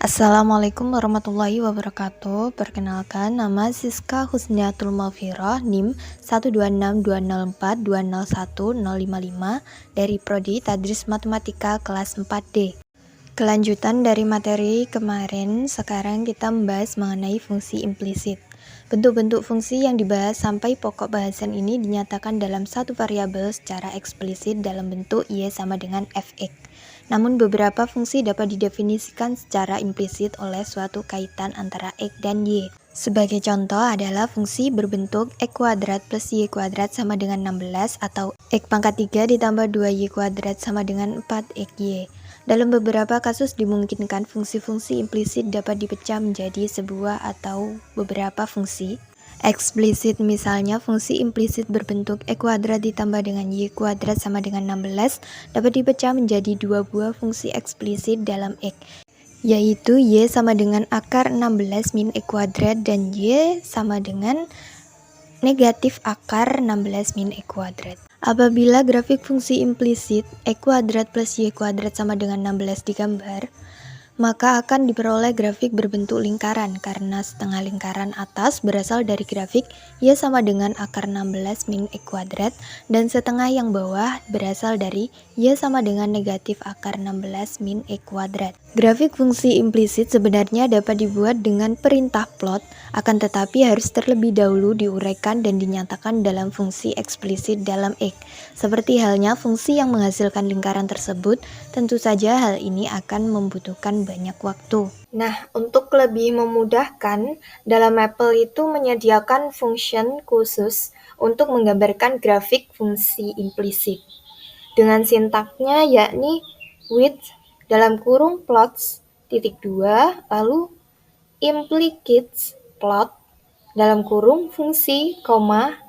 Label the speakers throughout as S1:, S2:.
S1: Assalamualaikum warahmatullahi wabarakatuh. Perkenalkan, nama Siska Husniatul Maufiroh, NIM 1262042010055 dari Prodi Tadris Matematika kelas 4D. Kelanjutan dari materi kemarin, sekarang kita membahas mengenai fungsi implisit. Bentuk-bentuk fungsi yang dibahas sampai pokok bahasan ini dinyatakan dalam satu variabel secara eksplisit dalam bentuk Y sama dengan Fx. Namun beberapa fungsi dapat didefinisikan secara implisit oleh suatu kaitan antara X dan Y. Sebagai contoh adalah fungsi berbentuk X kuadrat plus Y kuadrat sama dengan 16 atau X pangkat 3 ditambah 2Y kuadrat sama dengan 4XY. Dalam beberapa kasus dimungkinkan fungsi-fungsi implisit dapat dipecah menjadi sebuah atau beberapa fungsi eksplisit. Misalnya fungsi implisit berbentuk X kuadrat ditambah dengan Y kuadrat sama dengan 16 dapat dipecah menjadi dua buah fungsi eksplisit dalam X, yaitu Y sama dengan akar 16 min X kuadrat dan Y sama dengan negatif akar 16 min X kuadrat. Apabila grafik fungsi implisit X kuadrat plus Y kuadrat sama dengan 16 digambar, maka akan diperoleh grafik berbentuk lingkaran karena setengah lingkaran atas berasal dari grafik Y sama dengan akar 16 min X kuadrat dan setengah yang bawah berasal dari Y sama dengan negatif akar 16 min X kuadrat. Grafik fungsi implisit sebenarnya dapat dibuat dengan perintah plot, akan tetapi harus terlebih dahulu diuraikan dan dinyatakan dalam fungsi eksplisit dalam X. Seperti halnya fungsi yang menghasilkan lingkaran tersebut, tentu saja hal ini akan membutuhkan banyak waktu.
S2: Nah, untuk lebih memudahkan, dalam Maple itu menyediakan function khusus untuk menggambarkan grafik fungsi implisit. Dengan sintaknya yakni with dalam kurung plots titik 2 lalu implicates plot dalam kurung fungsi koma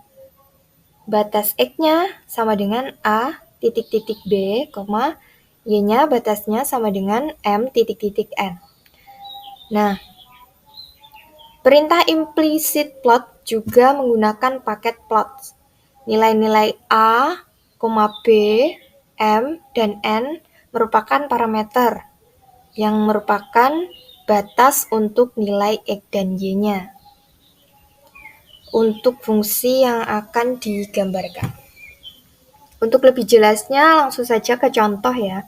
S2: batas x-nya sama dengan a titik-titik b koma y-nya batasnya sama dengan m titik-titik n. Nah, perintah implicit plot juga menggunakan paket plot. Nilai-nilai a, b, m, dan n merupakan parameter yang merupakan batas untuk nilai x dan y-nya untuk fungsi yang akan digambarkan. Untuk lebih jelasnya langsung saja ke contoh ya.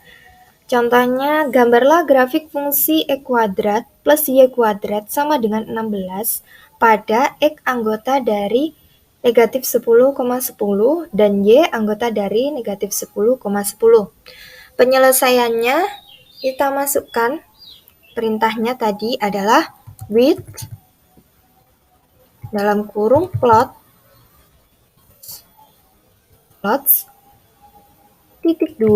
S2: Contohnya, gambarlah grafik fungsi X kuadrat plus Y kuadrat sama dengan 16 pada X anggota dari negatif 10,10 dan Y anggota dari negatif 10,10. Penyelesaiannya kita masukkan perintahnya tadi adalah with dalam kurung plots titik 2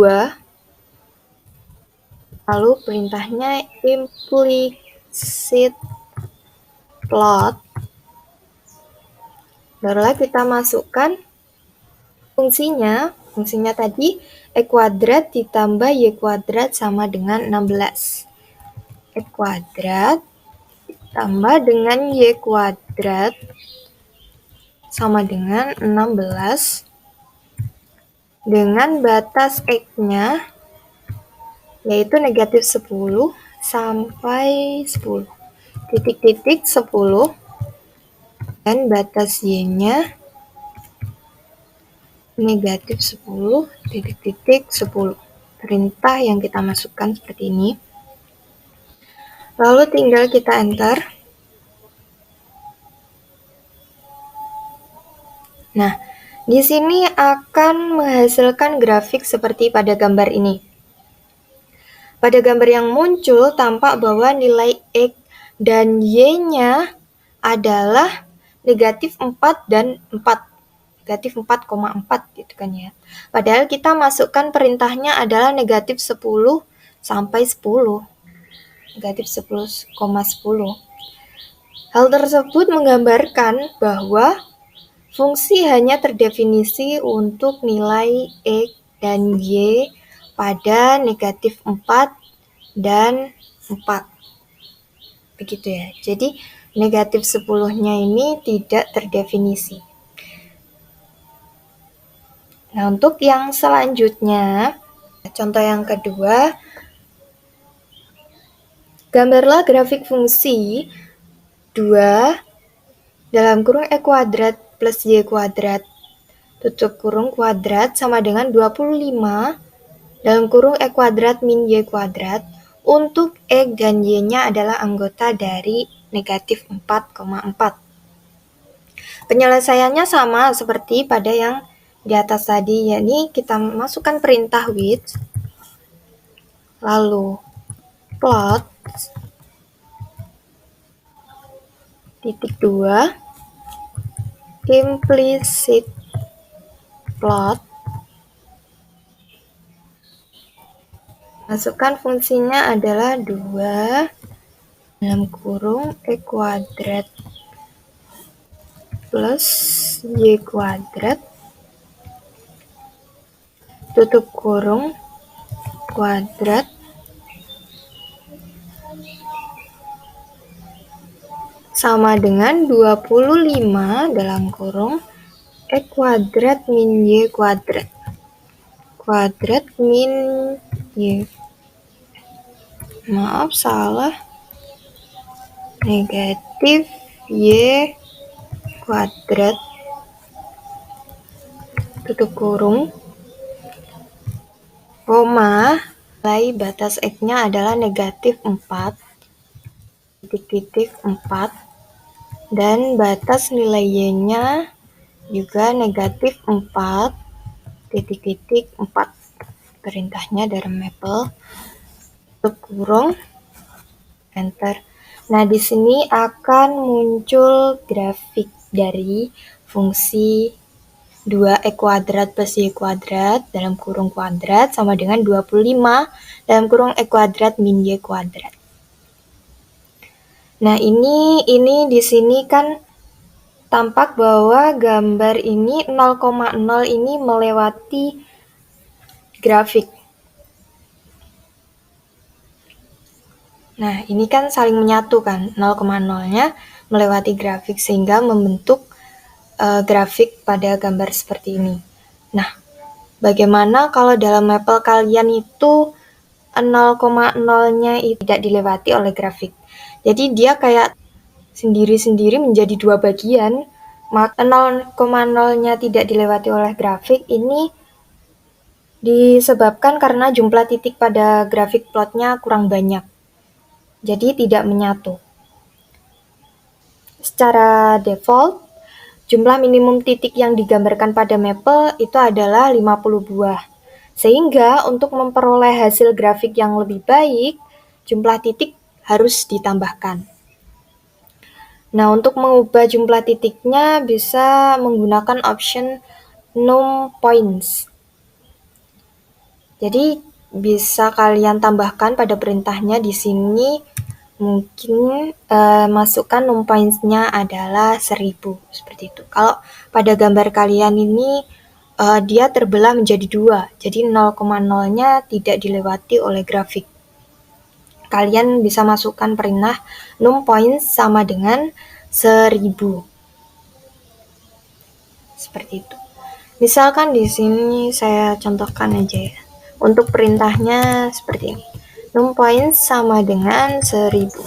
S2: lalu perintahnya implicit plot. Barulah kita masukkan fungsinya tadi X kuadrat ditambah Y kuadrat sama dengan 16. X kuadrat ditambah dengan Y kuadrat sama dengan 16 dengan batas X-nya yaitu negatif 10 sampai 10 titik-titik 10 dan batas Y-nya negatif 10 titik-titik 10. Perintah yang kita masukkan seperti ini. Lalu tinggal kita enter. Nah, di sini akan menghasilkan grafik seperti pada gambar ini. Pada gambar yang muncul tampak bahwa nilai X dan Y-nya adalah negatif 4 dan 4. Negatif 4,4 gitu kan ya. Padahal kita masukkan perintahnya adalah negatif 10 sampai 10. Negatif 10,10. Hal tersebut menggambarkan bahwa fungsi hanya terdefinisi untuk nilai X dan Y pada negatif 4 dan 4. Begitu ya. Jadi negatif 10-nya ini tidak terdefinisi. Nah, untuk yang selanjutnya, contoh yang kedua, Gambarlah grafik fungsi 2 dalam kurung E kuadrat plus Y kuadrat tutup kurung kuadrat sama dengan 25 dalam kurung E kuadrat min Y kuadrat untuk X dan Y-nya adalah anggota dari negatif 4,4. Penyelesaiannya sama seperti pada yang di atas tadi, yakni kita masukkan perintah with, lalu plot titik 2 implicit plot, masukkan fungsinya adalah 2 dalam kurung E kuadrat plus Y kuadrat tutup kurung kuadrat sama dengan 25 dalam kurung E kuadrat min Y kuadrat min Y, maaf salah, negatif Y kuadrat tutup kurung koma, nilai batas X-nya adalah negatif 4 titik-titik 4 dan batas nilai Y-nya juga negatif 4 titik-titik 4. Perintahnya dari Maple, tutup kurung, enter. Nah, di sini akan muncul grafik dari fungsi 2 E kuadrat plus Y kuadrat dalam kurung kuadrat sama dengan 25 dalam kurung E kuadrat min Y kuadrat. Nah, ini di sini kan tampak bahwa gambar ini 0,0 ini melewati grafik. Nah, ini kan saling menyatu kan, 0,0-nya melewati grafik sehingga membentuk grafik pada gambar seperti ini. Nah, bagaimana kalau dalam Maple kalian itu 0,0-nya itu tidak dilewati oleh grafik? Jadi dia kayak sendiri-sendiri menjadi dua bagian, maka 0,0-nya tidak dilewati oleh grafik ini disebabkan karena jumlah titik pada grafik plotnya kurang banyak. Jadi tidak menyatu. Secara default, jumlah minimum titik yang digambarkan pada Maple itu adalah 50 buah. Sehingga untuk memperoleh hasil grafik yang lebih baik, jumlah titik harus ditambahkan. Nah, untuk mengubah jumlah titiknya bisa menggunakan option num points. Jadi bisa kalian tambahkan pada perintahnya di sini, mungkin masukkan num points-nya adalah 1000 seperti itu. Kalau pada gambar kalian ini dia terbelah menjadi 2, jadi 0,0-nya tidak dilewati oleh grafik. Kalian bisa masukkan perintah num points sama dengan 1000. Seperti itu. Misalkan di sini saya contohkan aja ya. Untuk perintahnya seperti ini. Num points sama dengan 1000.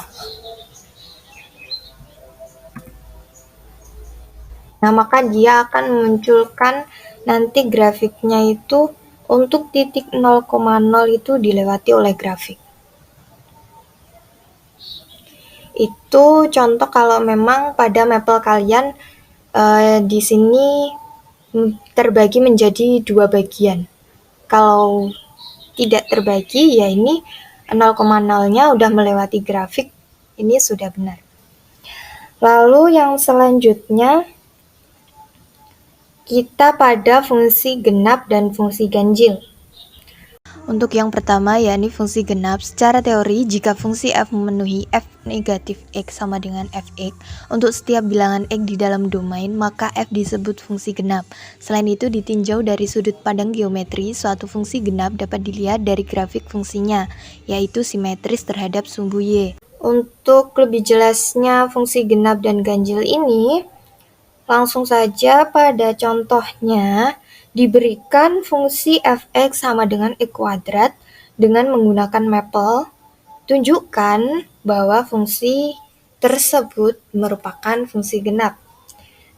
S2: Nah, maka dia akan memunculkan nanti grafiknya itu untuk titik 0,0 itu dilewati oleh grafik. Itu contoh kalau memang pada Maple kalian di sini terbagi menjadi dua bagian. Kalau tidak terbagi, ya ini 0,0-nya udah melewati grafik, ini sudah benar. Lalu yang selanjutnya, kita pada fungsi genap dan fungsi ganjil.
S1: Untuk yang pertama, yakni fungsi genap, secara teori jika fungsi f memenuhi f negatif x sama dengan fx untuk setiap bilangan x di dalam domain, maka f disebut fungsi genap. Selain itu, ditinjau dari sudut pandang geometri, suatu fungsi genap dapat dilihat dari grafik fungsinya, yaitu simetris terhadap sumbu y.
S2: Untuk lebih jelasnya fungsi genap dan ganjil ini, langsung saja pada contohnya diberikan fungsi fx sama dengan e kuadrat dengan menggunakan Maple, tunjukkan bahwa fungsi tersebut merupakan fungsi genap.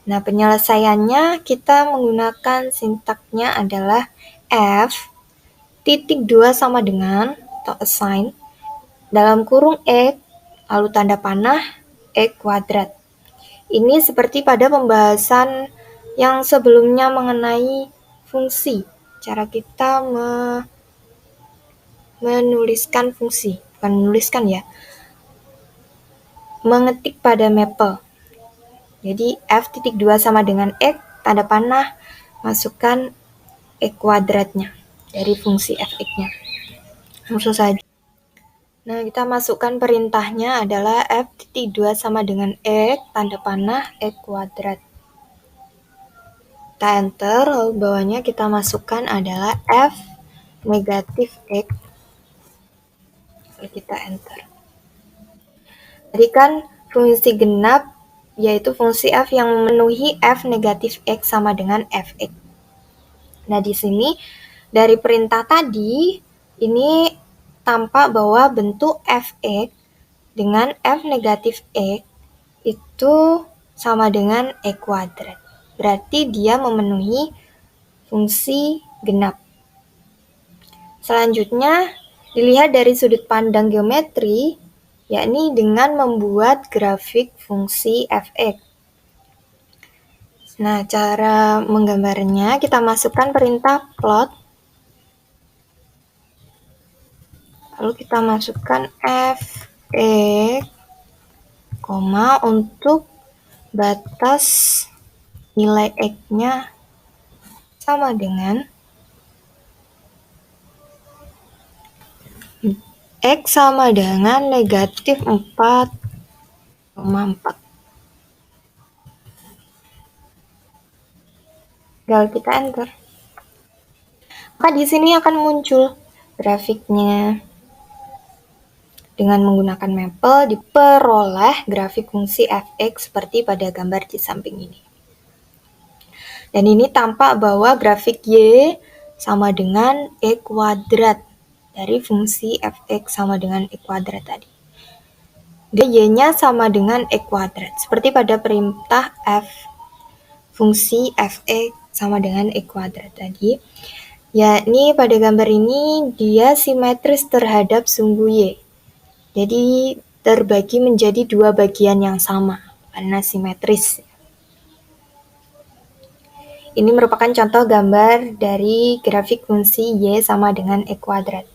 S2: Nah, penyelesaiannya kita menggunakan sintaknya adalah f titik 2 sama dengan atau assign dalam kurung x lalu tanda panah x kuadrat. Ini seperti pada pembahasan yang sebelumnya mengenai fungsi, cara kita menuliskan fungsi, bukan menuliskan ya, mengetik pada maple. Jadi f(2) sama dengan x, tanda panah, masukkan x kuadratnya dari fungsi fx-nya. Langsung saja. Nah, kita masukkan perintahnya adalah f(2) sama dengan x, tanda panah, x kuadrat. Kita enter, lalu bawahnya kita masukkan adalah f negatif x. Lalu kita enter. Jadi kan fungsi genap yaitu fungsi f yang memenuhi f negatif x sama dengan fx. Nah, di sini dari perintah tadi ini tampak bahwa bentuk fx dengan f negatif x itu sama dengan x kuadrat. Berarti dia memenuhi fungsi genap. Selanjutnya dilihat dari sudut pandang geometri, yakni dengan membuat grafik fungsi fx. Nah, cara menggambarnya kita masukkan perintah plot, lalu kita masukkan fx, untuk batas nilai x-nya sama dengan x sama dengan negatif 4,4. Tinggal kita enter. Maka di sini akan muncul grafiknya. Dengan menggunakan maple diperoleh grafik fungsi fx seperti pada gambar di samping ini. Dan ini tampak bahwa grafik y sama dengan x kuadrat dari fungsi fx sama dengan x kuadrat tadi. Dan y-nya sama dengan x kuadrat, seperti pada perintah f fungsi fx sama dengan x kuadrat tadi. Yakni pada gambar ini dia simetris terhadap sumbu y. Jadi terbagi menjadi dua bagian yang sama karena simetris. Ini merupakan contoh gambar dari grafik fungsi y sama dengan x kuadrat.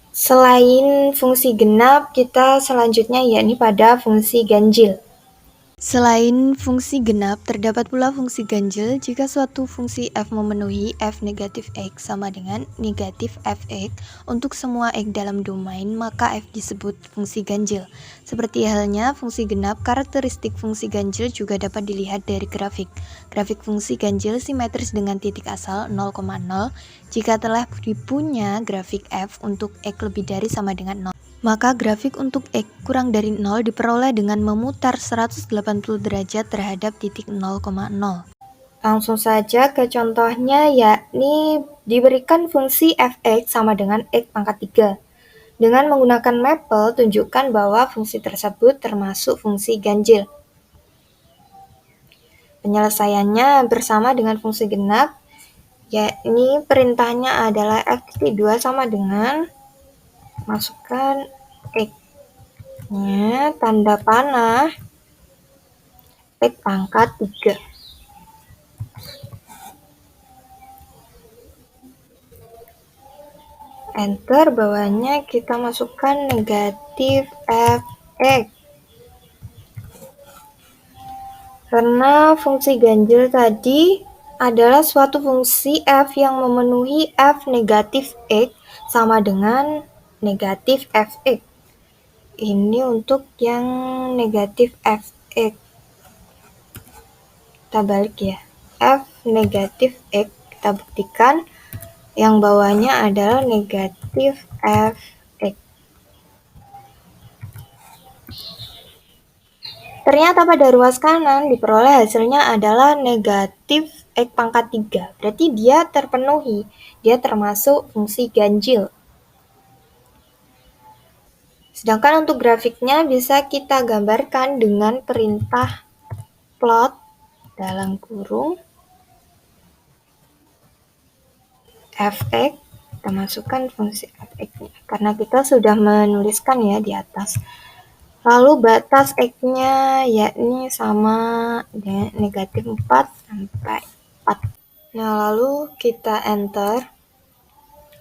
S2: Selain fungsi genap, kita selanjutnya yakni pada fungsi ganjil.
S1: Selain fungsi genap, terdapat pula fungsi ganjil jika suatu fungsi f memenuhi f negatif x sama dengan negatif fx untuk semua x dalam domain, maka f disebut fungsi ganjil. Seperti halnya fungsi genap, karakteristik fungsi ganjil juga dapat dilihat dari grafik. Grafik fungsi ganjil simetris dengan titik asal 0,0 jika telah dipunya grafik f untuk x lebih dari sama dengan 0. Maka grafik untuk x kurang dari 0 diperoleh dengan memutar 180 derajat terhadap titik 0,0.
S2: Langsung saja ke contohnya, yakni diberikan fungsi fx sama dengan x pangkat 3. Dengan menggunakan maple, tunjukkan bahwa fungsi tersebut termasuk fungsi ganjil. Penyelesaiannya bersama dengan fungsi genap, yakni perintahnya adalah f(2) sama dengan masukkan x-nya, tanda panah, x pangkat 3. Enter, bawahnya kita masukkan negatif fx. Karena fungsi ganjil tadi adalah suatu fungsi f yang memenuhi f negatif x sama dengan negatif fx. Ini untuk yang negatif fx. Kita balik ya. F negatif x kita buktikan yang bawahnya adalah negatif fx. Ternyata pada ruas kanan diperoleh hasilnya adalah negatif x pangkat 3. Berarti dia terpenuhi. Dia termasuk fungsi ganjil. Sedangkan untuk grafiknya bisa kita gambarkan dengan perintah plot dalam kurung fx, kita masukkan fungsi fx-nya karena kita sudah menuliskan ya di atas. Lalu batas x-nya yakni sama dengan negatif 4 sampai 4. Nah, lalu kita enter.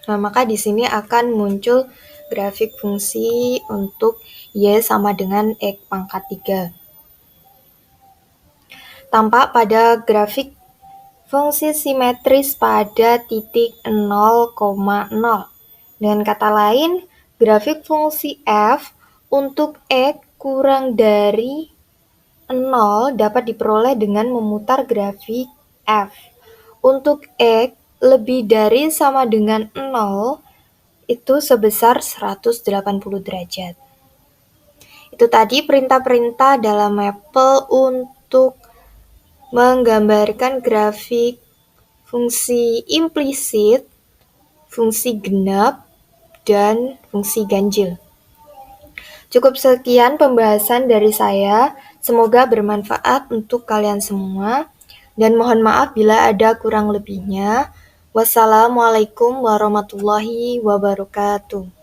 S2: Nah, maka di sini akan muncul grafik fungsi untuk y sama dengan x pangkat 3. Tampak pada grafik fungsi simetris pada titik 0,0. Dengan kata lain, grafik fungsi f untuk x kurang dari 0 dapat diperoleh dengan memutar grafik f. Untuk x lebih dari sama dengan 0 itu sebesar 180 derajat. Itu tadi perintah-perintah dalam Maple untuk menggambarkan grafik fungsi implisit, fungsi genap, dan fungsi ganjil. Cukup sekian pembahasan dari saya. Semoga bermanfaat untuk kalian semua. Dan mohon maaf bila ada kurang lebihnya. Wassalamualaikum warahmatullahi wabarakatuh.